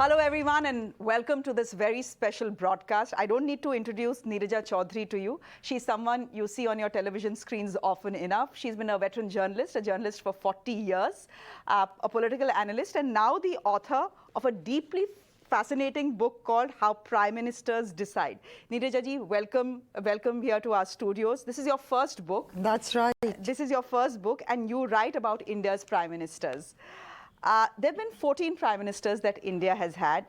Hello everyone and welcome to this very special broadcast. I don't need to introduce Neerja Choudhary to you. She's someone you see on your television screens often enough. She's been a veteran journalist, a journalist for 40 years, a political analyst, and now the author of a deeply fascinating book called How Prime Ministers Decide. Neerja ji, welcome here to our studios. This is your first book. That's right. This is your first book and you write about India's prime ministers. There have been 14 prime ministers that India has had.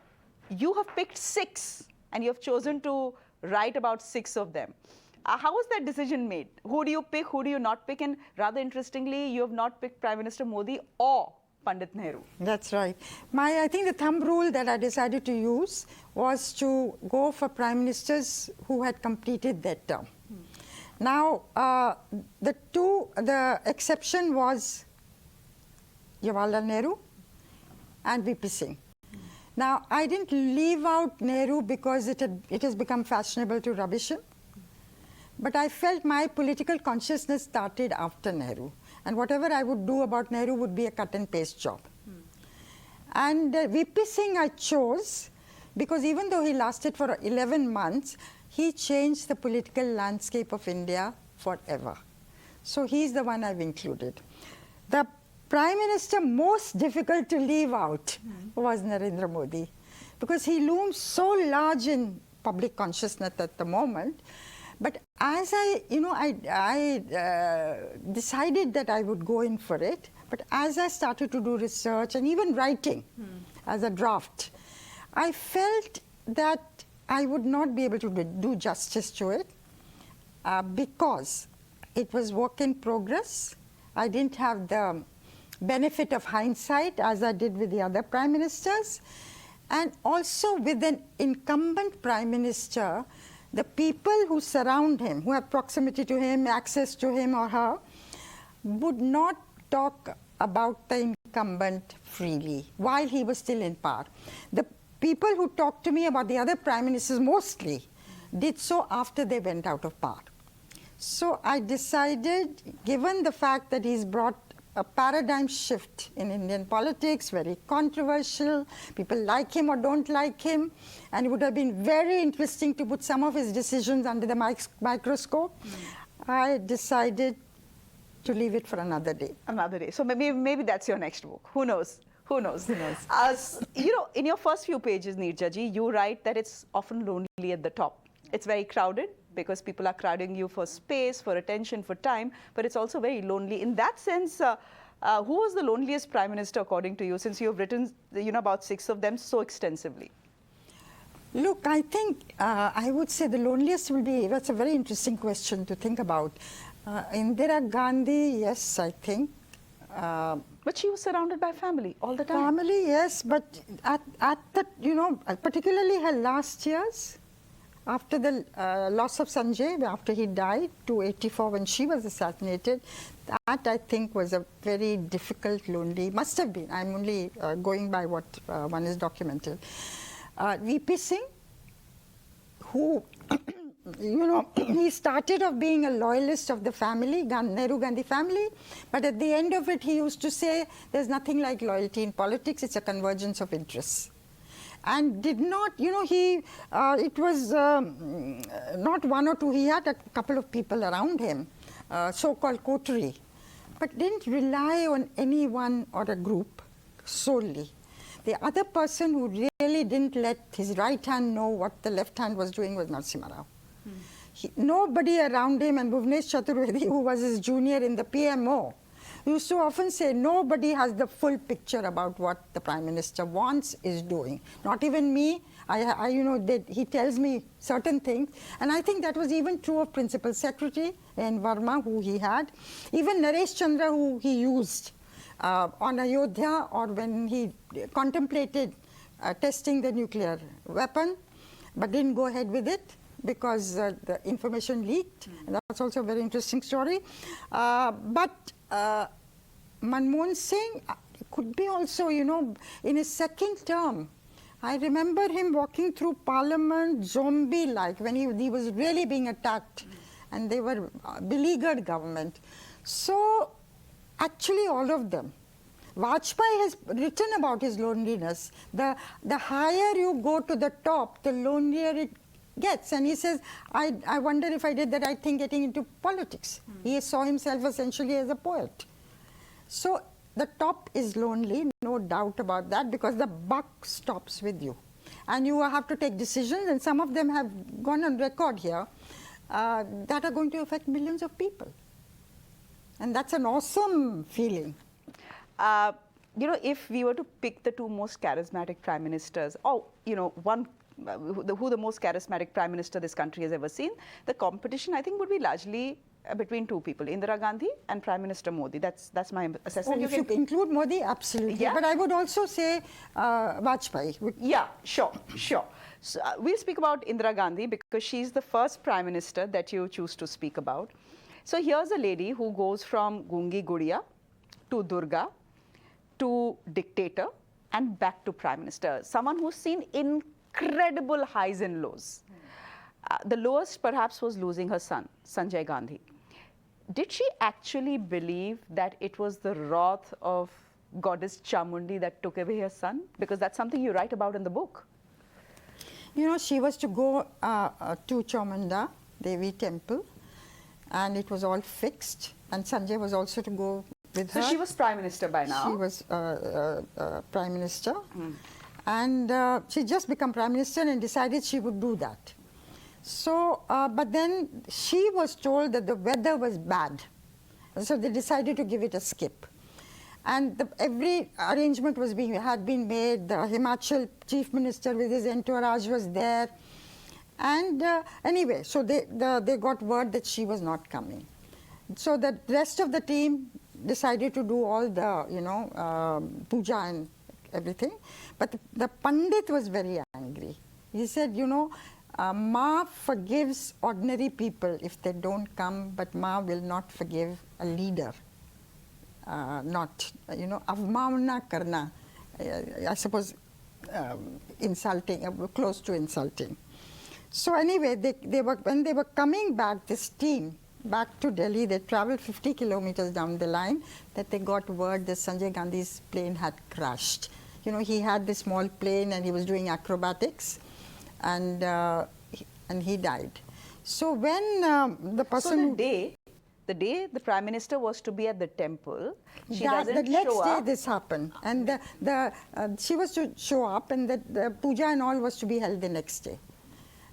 You have picked 6 and you have chosen to write about 6 of them. How was that decision made? Who do you pick, who do you not pick? And rather interestingly, you have not picked Prime Minister Modi or Pandit Nehru. That's right. I think the thumb rule that I decided to use was to go for prime ministers who had completed their term. Now, the exception was Jawahar Nehru and VP Singh. Now, I didn't leave out Nehru because it has become fashionable to rubbish him. But I felt my political consciousness started after Nehru. And whatever I would do about Nehru would be a cut and paste job. And VP Singh I chose because even though he lasted for 11 months, he changed the political landscape of India forever. So he's the one I've included. The Prime Minister most difficult to leave out was Narendra Modi because he looms so large in public consciousness at the moment. But as I decided that I would go in for it, but as I started to do research and even writing as a draft, I felt that I would not be able to do justice to it because it was work in progress. I didn't have the benefit of hindsight as I did with the other prime ministers. And also with an incumbent prime minister, the people who surround him, who have proximity to him, access to him or her, would not talk about the incumbent freely while he was still in power. The people who talked to me about the other prime ministers mostly did so after they went out of power. So I decided, given the fact that he's brought a paradigm shift in Indian politics, very controversial, people like him or don't like him, and it would have been very interesting to put some of his decisions under the microscope. I decided to leave it for another day. Another day. So maybe that's your next book. Who knows? Who knows? Who knows? In your first few pages, Neerja ji, you write that it's often lonely at the top. It's very crowded because people are crowding you for space, for attention, for time, but it's also very lonely. In that sense, who was the loneliest prime minister according to you, since you have written about 6 of them so extensively? Look, I think I would say the loneliest will be, that's a very interesting question to think about. Indira Gandhi, yes, I think. But she was surrounded by family all the time. Family, yes, but at the, particularly her last years, after the loss of Sanjay, after he died, 284 when she was assassinated, that I think was a very difficult, lonely, must have been. I'm only going by what one is documented. VP Singh, who, he started off being a loyalist of the family, Nehru Gandhi family, but at the end of it, he used to say, there's nothing like loyalty in politics, it's a convergence of interests. And did not, it was not one or two, he had a couple of people around him, so-called coterie, but didn't rely on anyone or a group solely. The other person who really didn't let his right hand know what the left hand was doing was Narasimha Rao. Nobody around him, and Bhuvnesh Chaturvedi, who was his junior in the PMO, used to often say nobody has the picture about what the Prime Minister wants, is doing. Not even me. He tells me certain things. And I think that was even true of Principal Secretary N. Verma, who he had. Even Naresh Chandra, who he used on Ayodhya, or when he contemplated testing the nuclear weapon, but didn't go ahead with it because the information leaked. And that's also a very interesting story. Manmohan Singh could be also, in his second term. I remember him walking through Parliament zombie-like when he was really being attacked and they were beleaguered government. So actually all of them. Vajpayee has written about his loneliness. The higher you go to the top, the lonelier it gets. And he says, I wonder if I did the right thing getting into politics. He saw himself essentially as a poet. So the top is lonely, no doubt about that, because the buck stops with you. And you have to take decisions, and some of them have gone on record here, that are going to affect millions of people. And that's an awesome feeling. You know, if we were to pick the two most charismatic prime ministers, or, you know, who the most charismatic prime minister this country has ever seen, the competition, I think, would be largely between two people, Indira Gandhi and Prime Minister Modi. That's my assessment. Oh, if you include Modi, absolutely. Yeah. But I would also say Vajpayee. Yeah, sure. So, we'll speak about Indira Gandhi because she's the first prime minister that you choose to speak about. So here's a lady who goes from Gungi Gudiya to Durga to dictator and back to prime minister. Someone who's seen incredible highs and lows. The lowest perhaps was losing her son, Sanjay Gandhi. Did she actually believe that it was the wrath of goddess Chamundi that took away her son? Because that's something you write about in the book. You know, she was to go to Chamunda Devi temple, and it was all fixed. And Sanjay was also to go with her. So she was prime minister by now? She was prime minister. And she just became prime minister and decided she would do that. So, but then she was told that the weather was bad. So they decided to give it a skip. And every arrangement had been made. The Himachal chief minister with his entourage was there. And anyway, so they got word that she was not coming. So the rest of the team decided to do all the, you know, puja and everything. But the Pandit was very angry. He said, you know, Ma forgives ordinary people if they don't come, but Ma will not forgive a leader. Not, you know, avmana karna, I suppose insulting, close to insulting. So anyway, when they were coming back, this team, back to Delhi, they traveled 50 kilometers down the line, that they got word that Sanjay Gandhi's plane had crashed. You know, he had this small plane and he was doing acrobatics, and he died. So when the person... So the day the prime minister was to be at the temple, she doesn't the next show day up. this happened, and she was to show up, and the puja and all was to be held the next day.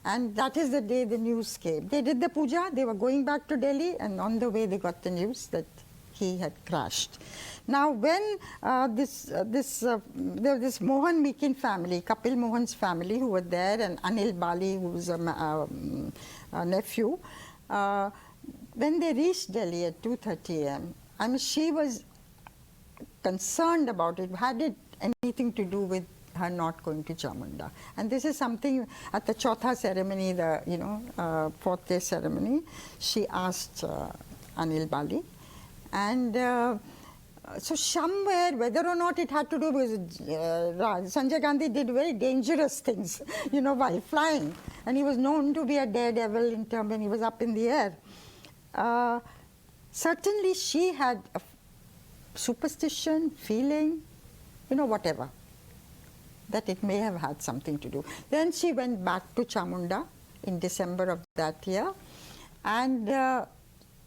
And that is the day the news came. They did the puja, they were going back to Delhi, and on the way they got the news that he had crashed. Now when there was this Mohan Meakin family, Kapil Mohan's family, who were there, and Anil Bali, who was a nephew, when they reached Delhi at 2:30 a.m., I mean, she was concerned about it. Had it anything to do with her not going to Chamunda? And this is something at the Chautha ceremony, the fourth day ceremony, she asked Anil Bali, and so somewhere, whether or not it had to do with Sanjay Gandhi did very dangerous things, while flying, and he was known to be a daredevil in terms when he was up in the air. Certainly, she had a superstition, feeling, whatever, that it may have had something to do. Then she went back to Chamunda in December of that year, and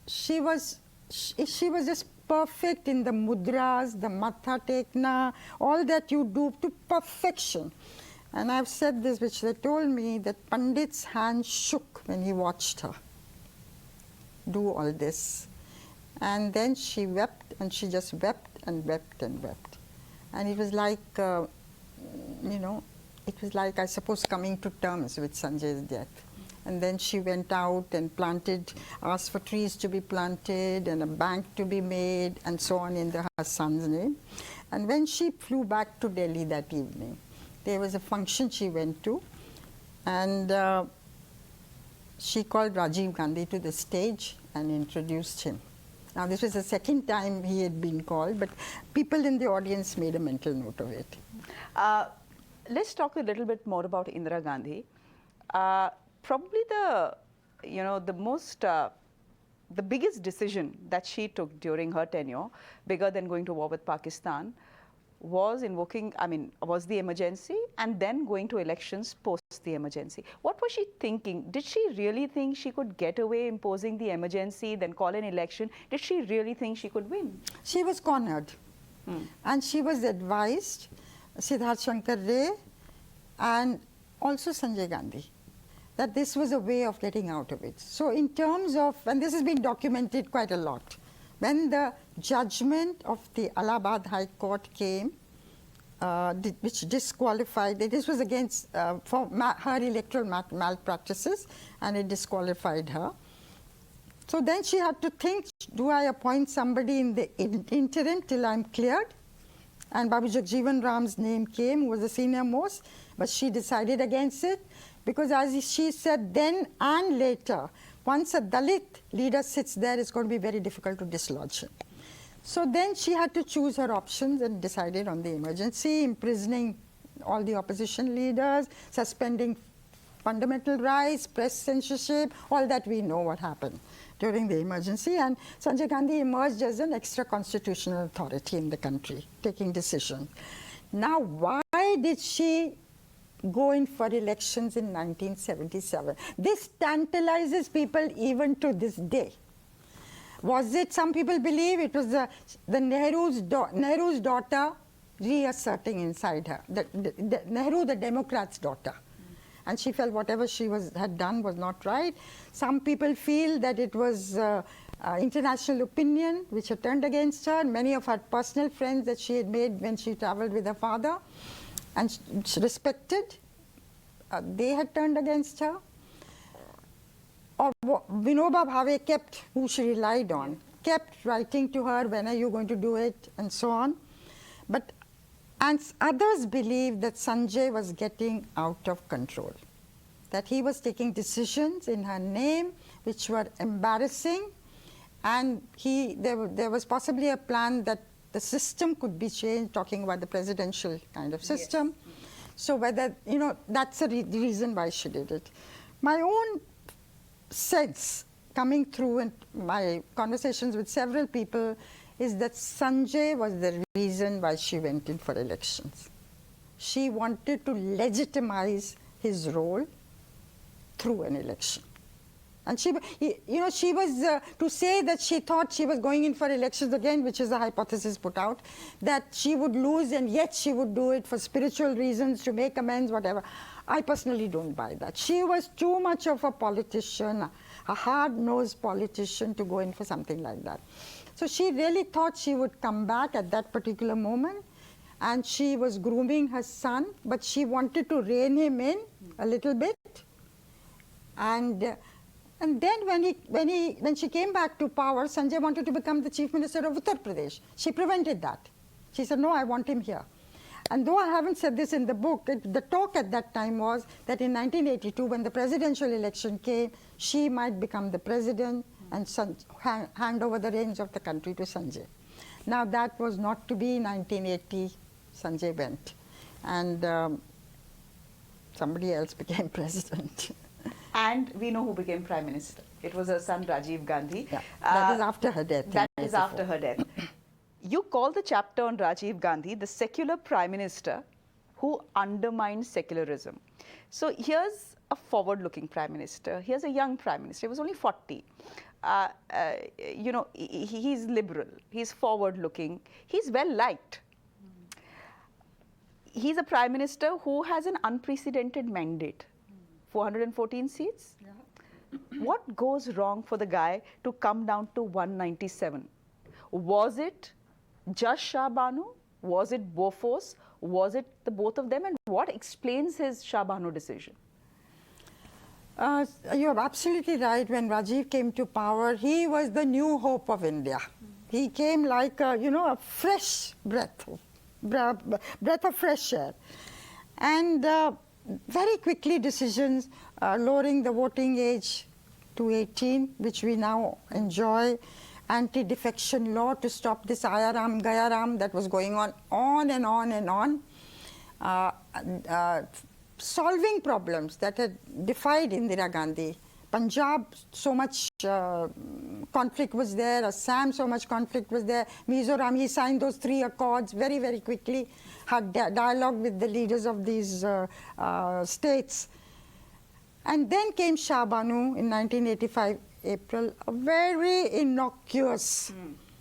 she was just perfect in the mudras, the matha tekna, all that you do to perfection. And I've said this, which they told me, that Pandit's hand shook when he watched her do all this. And then she wept, and she just wept and wept and wept. And it was like, it was like, I suppose, coming to terms with Sanjay's death. And then she went out and asked for trees to be planted and a bank to be made and so on in her son's name. And when she flew back to Delhi that evening, there was a function she went to, and she called Rajiv Gandhi to the stage and introduced him. Now, this was the second time he had been called, but people in the audience made a mental note of it. Let's talk a little bit more about Indira Gandhi. Probably the the biggest decision that she took during her tenure, bigger than going to war with Pakistan, was was the emergency and then going to elections post the emergency. What was she thinking? Did she really think she could get away imposing the emergency, then call an election? Did she really think she could win? She was cornered. And she was advised, Siddharth Shankar Ray and also Sanjay Gandhi, that this was a way of getting out of it. So in terms of, and this has been documented quite a lot, when the judgment of the Allahabad High Court came, which disqualified, this was against for her electoral malpractices, and it disqualified her. So then she had to think, do I appoint somebody in the interim till I'm cleared? And Babu Jagjeevan Ram's name came, who was the senior most, but she decided against it, because as she said then and later, once a Dalit leader sits there, it's going to be very difficult to dislodge him. So then she had to choose her options and decided on the emergency, imprisoning all the opposition leaders, suspending fundamental rights, press censorship, all that we know what happened during the emergency. And Sanjay Gandhi emerged as an extra constitutional authority in the country, taking decisions. Now, why did she go in for elections in 1977? This tantalizes people even to this day. Was it, some people believe it was the Nehru's daughter reasserting inside her, Nehru, the Democrat's daughter. And she felt whatever she had done was not right. Some people feel that it was international opinion which had turned against her. Many of her personal friends that she had made when she traveled with her father and she respected, they had turned against her. Or Vinoba Bhave kept, who she relied on, kept writing to her, when are you going to do it, and so on. And others believe that Sanjay was getting out of control, that he was taking decisions in her name which were embarrassing, and there was possibly a plan that the system could be changed, talking about the presidential kind of system. Yes. So whether, that's the reason why she did it. My own sense, coming through in my conversations with several people, is that Sanjay was the reason why she went in for elections. She wanted to legitimize his role through an election. And she was, to say that she thought she was going in for elections again, which is a hypothesis put out, that she would lose and yet she would do it for spiritual reasons, to make amends, whatever. I personally don't buy that. She was too much of a politician, a hard-nosed politician, to go in for something like that. So she really thought she would come back at that particular moment, and she was grooming her son, but she wanted to rein him in a little bit. And then when she came back to power, Sanjay wanted to become the Chief Minister of Uttar Pradesh. She prevented that. She said, no, I want him here. And though I haven't said this in the book, the talk at that time was that in 1982, when the presidential election came, she might become the president and hand over the reins of the country to Sanjay. Now that was not to be. 1980, Sanjay went. And somebody else became president. And we know who became Prime Minister. It was her son, Rajeev Gandhi. Yeah, that is after her death. That is after her death. You call the chapter on Rajiv Gandhi the secular Prime Minister who undermined secularism. So here's a forward-looking Prime Minister. Here's a young Prime Minister. He was only 40. He's liberal. He's forward-looking. He's well-liked. He's a Prime Minister who has an unprecedented mandate. 414 seats? Yeah. What goes wrong for the guy to come down to 197? Was it just Shah Banu? Was it Bofors? Was it the both of them? And what explains his Shah Banu decision? You're absolutely right. When Rajiv came to power, he was the new hope of India. He came like a fresh breath of fresh air. And very quickly decisions, lowering the voting age to 18, which we now enjoy, anti-defection law to stop this Ayaram, Gayaram that was going on and on and on, solving problems that had defied Indira Gandhi. Punjab, so much conflict was there. Assam, so much conflict was there. Mizoram, he signed those 3 accords very, very quickly, had dialogue with the leaders of these states. And then came Shah Banu in 1985, April, a very innocuous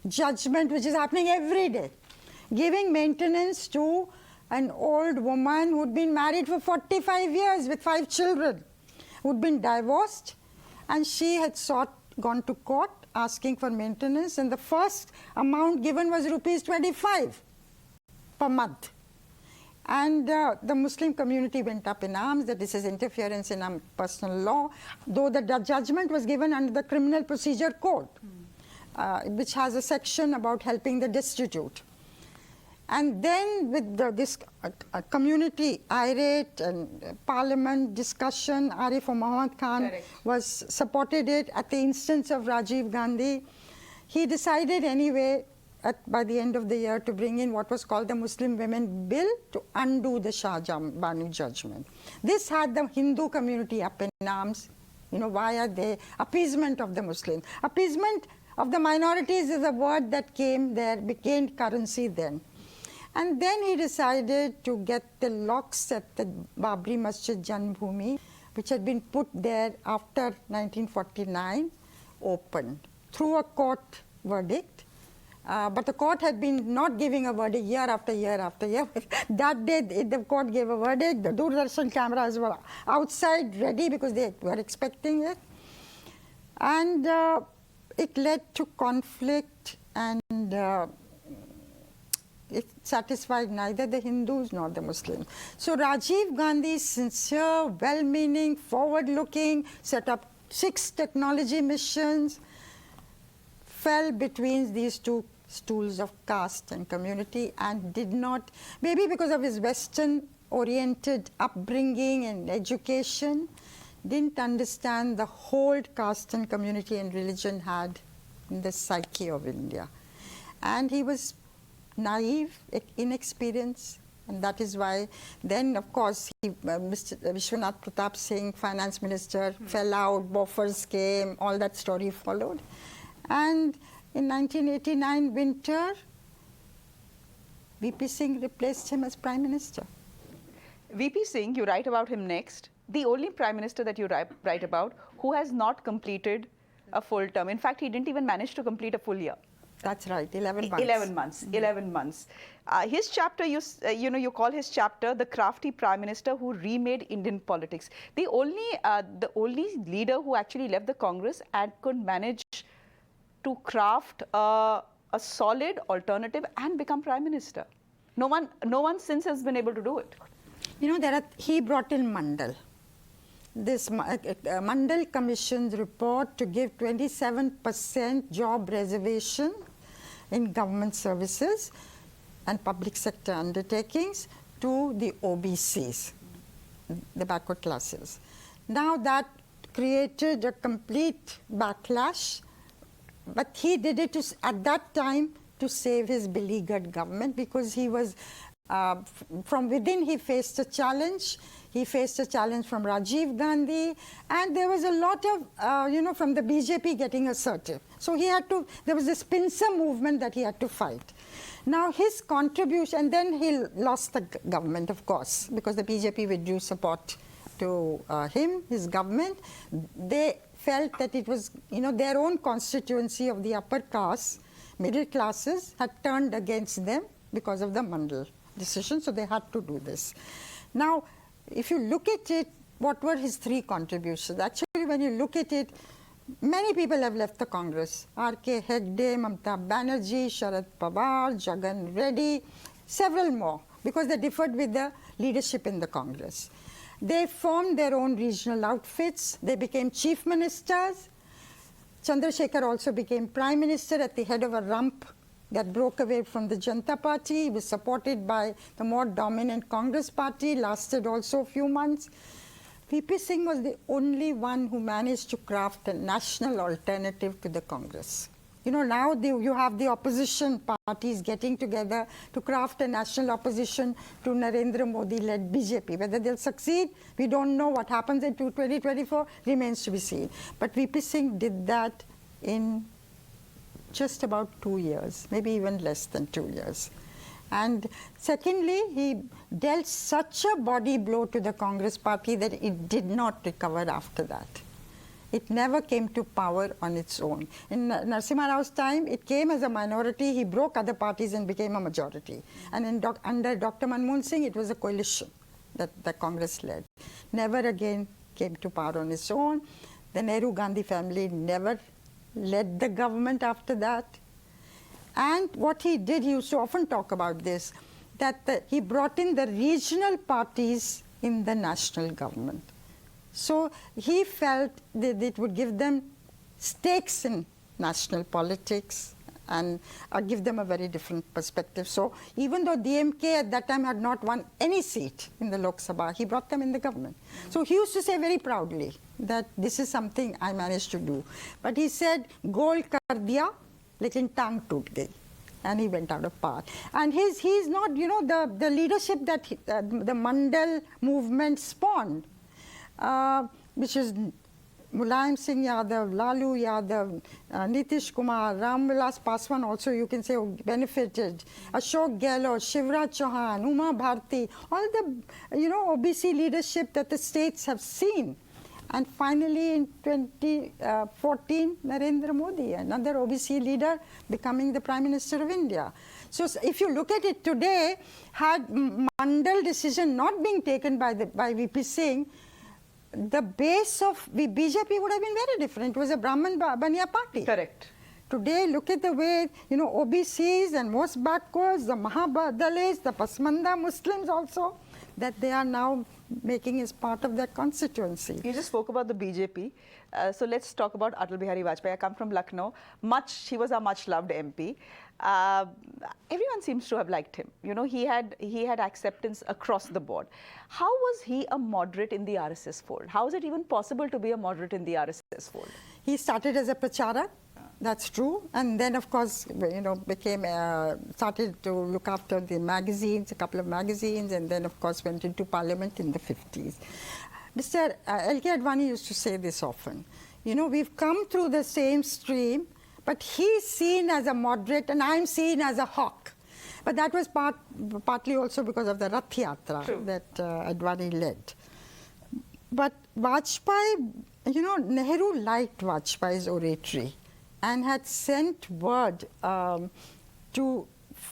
judgment which is happening every day, giving maintenance to an old woman who'd been married for 45 years with 5 children, who'd been divorced, and she had gone to court asking for maintenance, and the first amount given was ₹25 per month. And the Muslim community went up in arms that this is interference in personal law, though the judgment was given under the Criminal Procedure Code, which has a section about helping the destitute. And then with this community irate and parliament discussion, Arif Muhammad Khan was supported it at the instance of Rajiv Gandhi. He decided anyway by the end of the year to bring in what was called the Muslim Women Bill to undo the Shah Banu judgment. This had the Hindu community up in arms. You know, why are they? Appeasement of the Muslims. Appeasement of the minorities is a word that came there, became currency then. And then he decided to get the locks at the Babri Masjid Janmbhoomi, which had been put there after 1949, opened through a court verdict. But the court had been not giving a verdict year after year after year. That day, the court gave a verdict. The Doordarshan cameras were outside ready because they were expecting it. And it led to conflict, and it satisfied neither the Hindus nor the Muslims. So Rajiv Gandhi, sincere, well-meaning, forward-looking, set up 6 technology missions, fell between these 2 stools of caste and community, and did not, maybe because of his Western-oriented upbringing and education, didn't understand the hold caste and community and religion had in the psyche of India. And he was naive, inexperienced, and that is why then, of course, Mr. Vishwanath Pratap Singh, finance minister, fell out, Bofors came, all that story followed. And in 1989 winter, VP Singh replaced him as prime minister. VP Singh, you write about him next, the only prime minister that you write about who has not completed a full term. In fact, he didn't even manage to complete a full year. That's right, 11 months. 11 months, 11 months. His chapter, you call his chapter the crafty prime minister who remade Indian politics. The only leader who actually left the Congress and could manage to craft a solid alternative and become prime minister. No one since has been able to do it. You know, he brought in Mandal. This Mandal Commission's report to give 27% job reservation in government services and public sector undertakings to the OBCs, the backward classes. Now that created a complete backlash, but he did it at that time to save his beleaguered government, because he was, from within he faced a challenge. He faced a challenge from Rajiv Gandhi, and there was a lot of, from the BJP getting assertive. So he had to, there was this pincer movement that he had to fight. Now his contribution, and then he lost the government, of course, because the BJP withdrew support to him, his government. They felt that it was, their own constituency of the upper caste, middle classes, had turned against them because of the Mandal decision, so they had to do this. Now, if you look at it, what were his 3 contributions? Actually, when you look at it, many people have left the Congress. R.K. Hegde, Mamata Banerjee, Sharad Pawar, Jagan Reddy, several more, because they differed with the leadership in the Congress. They formed their own regional outfits. They became chief ministers. Chandrasekhar also became prime minister at the head of a rump that broke away from the Janata Party. He was supported by the more dominant Congress party, lasted also a few months. VP Singh was the only one who managed to craft a national alternative to the Congress. Now you have the opposition parties getting together to craft a national opposition to Narendra Modi-led BJP. Whether they'll succeed, we don't know. What happens in 2024 remains to be seen. But VP Singh did that in just about 2 years, maybe even less than 2 years. And secondly, he dealt such a body blow to the Congress party that it did not recover after that. It never came to power on its own. In Narasimha Rao's time, it came as a minority. He broke other parties and became a majority. And under Dr. Manmohan Singh, it was a coalition that the Congress led. Never again came to power on its own. The Nehru Gandhi family never led the government after that. And what he did, he used to often talk about this, that he brought in the regional parties in the national government. So he felt that it would give them stakes in national politics and give them a very different perspective. So even though DMK at that time had not won any seat in the Lok Sabha, he brought them in the government. So he used to say very proudly that this is something I managed to do. But he said, "Gol kar diya, lekin tang toot gayi." And he went out of power. And he's not, you know, the leadership that the Mandal movement spawned, which is Mulayam Singh Yadav, Lalu Yadav, Nitish Kumar, Ram Vilas Paswan also you can say benefited, Ashok Gehlot, Shivraj Chauhan, Uma Bharti, all the, you know, OBC leadership that the states have seen. And finally, in 2014, Narendra Modi, another OBC leader, becoming the Prime Minister of India. So if you look at it today, had Mandal decision not being taken by VP Singh, the base of the BJP would have been very different. It was a Brahman Baniya party. Correct. Today, look at the way, you know, OBCs and most backwards, the Mahabadalits, the Pasmanda Muslims also, that they are now making as part of their constituency. You just spoke about the BJP. So let's talk about Atal Bihari Vajpayee. I come from Lucknow. He was a much loved MP. Everyone seems to have liked him. You know, he had acceptance across the board. How was he a moderate in the RSS fold? How is it even possible to be a moderate in the RSS fold? He started as a pracharak. That's true. And then, of course, you know, started to look after the magazines, a couple of magazines, and then, of course, went into parliament in the 50s. Mr. L.K. Advani used to say this often. You know, we've come through the same stream, but he's seen as a moderate and I'm seen as a hawk. But that was partly also because of the Rath Yatra that Advani led. But Vajpayee, you know, Nehru liked Vajpayee's oratory and had sent word to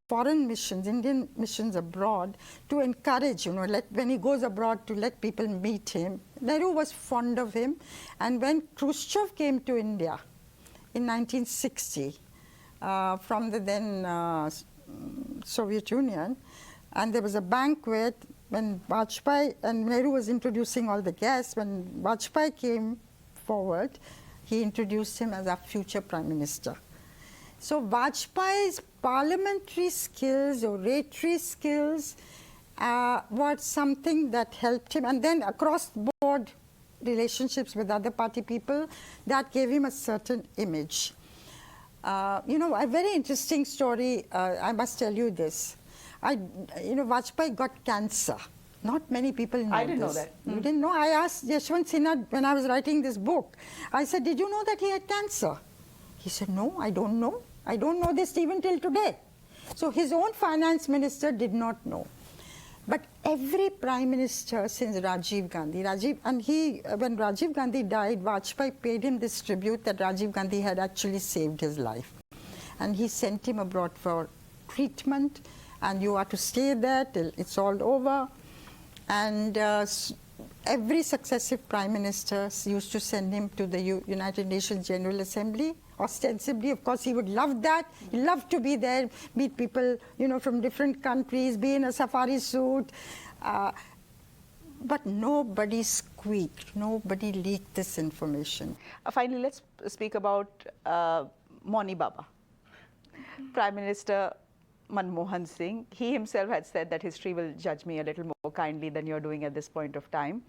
foreign missions, Indian missions abroad, to encourage, you know, when he goes abroad, to let people meet him. Nehru was fond of him. And when Khrushchev came to India in 1960 from the then Soviet Union, and there was a banquet when Vajpayee and Nehru was introducing all the guests. When Vajpayee came forward, he introduced him as our future Prime Minister. So Vajpayee's parliamentary skills, oratory skills, were something that helped him. And then across-board relationships with other party people, that gave him a certain image. You know, a very interesting story, I must tell you this. You know, Vajpayee got cancer. Not many people know this. I didn't know that. You didn't know? I asked Yashwant Sinha when I was writing this book. I said, did you know that he had cancer? He said, no, I don't know. I don't know this even till today. So his own finance minister did not know. But every prime minister since Rajiv Gandhi, when Rajiv Gandhi died, Vajpayee paid him this tribute that Rajiv Gandhi had actually saved his life. And he sent him abroad for treatment, and you are to stay there till it's all over. And every successive prime minister used to send him to the United Nations General Assembly, ostensibly. Of course, he would love that. He loved to be there, meet people, you know, from different countries, be in a safari suit. But nobody squeaked. Nobody leaked this information. Finally, let's speak about Moni Baba. Prime Minister Manmohan Singh. He himself had said that history will judge me a little more kindly than you're doing at this point of time.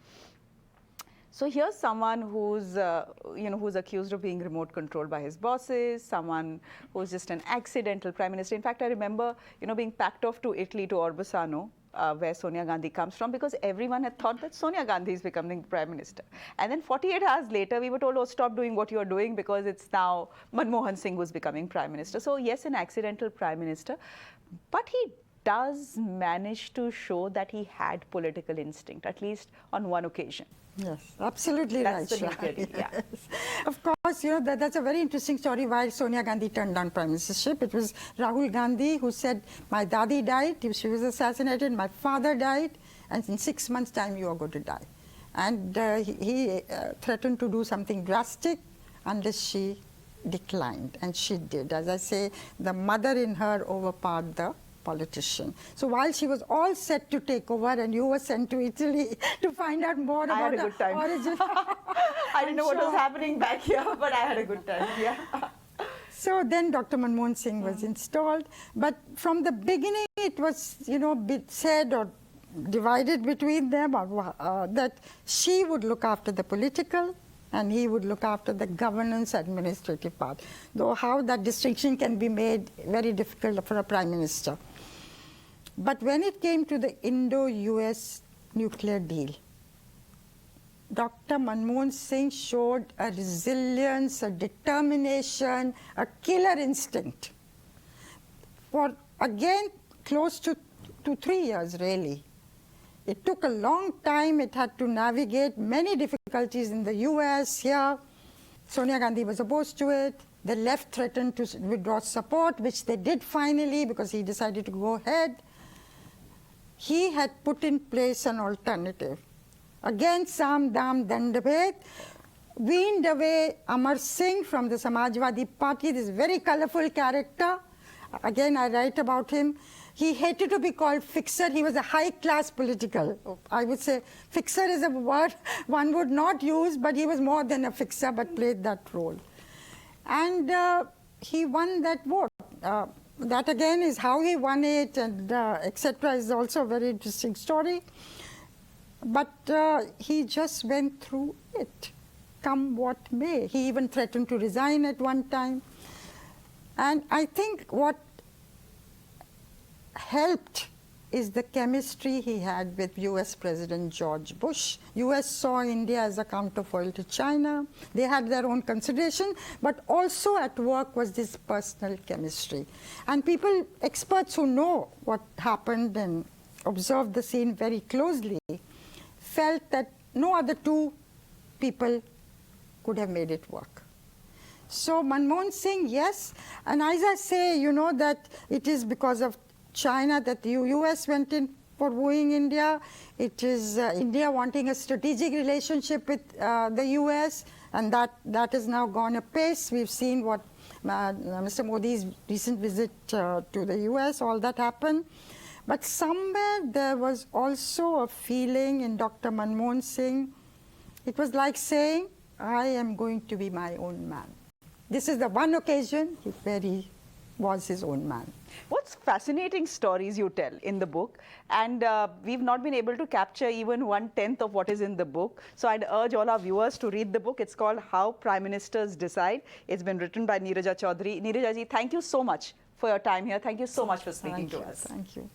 So here's someone who's, who's accused of being remote controlled by his bosses, someone who's just an accidental prime minister. In fact, I remember, being packed off to Italy, to Orbisano, where Sonia Gandhi comes from, because everyone had thought that Sonia Gandhi is becoming Prime Minister. And then 48 hours later, we were told, oh, stop doing what you're doing because it's now Manmohan Singh who's becoming Prime Minister. So yes, an accidental Prime Minister, but he does manage to show that he had political instinct, at least on one occasion. Yes, absolutely That's right. the new Shah. theory, yeah. Yes. Of course, you know, that's a very interesting story why Sonia Gandhi turned down prime ministership. It was Rahul Gandhi who said, my daddy died, she was assassinated, my father died, and in 6 months' time you are going to die. And he threatened to do something drastic unless she declined, and she did. As I say, the mother in her overpowered the politician. So while she was all set to take over and you were sent to Italy to find out more I had about a good time. origin. I didn't know what was happening back here, but I had a good time, yeah. So then Dr. Manmohan Singh was installed. But from the beginning, it was, you know, said or divided between them that she would look after the political and he would look after the governance administrative part. Though how that distinction can be made very difficult for a prime minister. But when it came to the Indo-US nuclear deal, Dr. Manmohan Singh showed a resilience, a determination, a killer instinct. For, again, close to 3 years, really. It took a long time. It had to navigate many difficulties in the US, here. Sonia Gandhi was opposed to it. The left threatened to withdraw support, which they did finally because he decided to go ahead. He had put in place an alternative. Again, Sam Dam Dandabhed weaned away Amar Singh from the Samajwadi Party, this very colorful character. Again, I write about him. He hated to be called fixer. He was a high-class political. I would say fixer is a word one would not use, but he was more than a fixer, but played that role. And he won that vote. That again is how he won it, and etc. is also a very interesting story. But he just went through it, come what may. He even threatened to resign at one time. And I think what helped is the chemistry he had with US President George Bush. US saw India as a counterfoil to China. They had their own consideration, but also at work was this personal chemistry. And people, experts who know what happened and observed the scene very closely, felt that no other two people could have made it work. So Manmohan Singh, yes, and as I say, you know, that it is because of China that the US went in for wooing India. It is India wanting a strategic relationship with the US, and that has now gone apace. We've seen what Mr. Modi's recent visit to the US, all that happened. But somewhere there was also a feeling in Dr. Manmohan Singh, it was like saying, I am going to be my own man. This is the one occasion where he was his own man. What's fascinating stories you tell in the book, and we've not been able to capture even 1/10 of what is in the book. So I'd urge all our viewers to read the book. It's called How Prime Ministers Decide. It's been written by Neerja Choudhary. Neerja ji, thank you so much for your time here. Thank you so much for speaking to us. Thank you.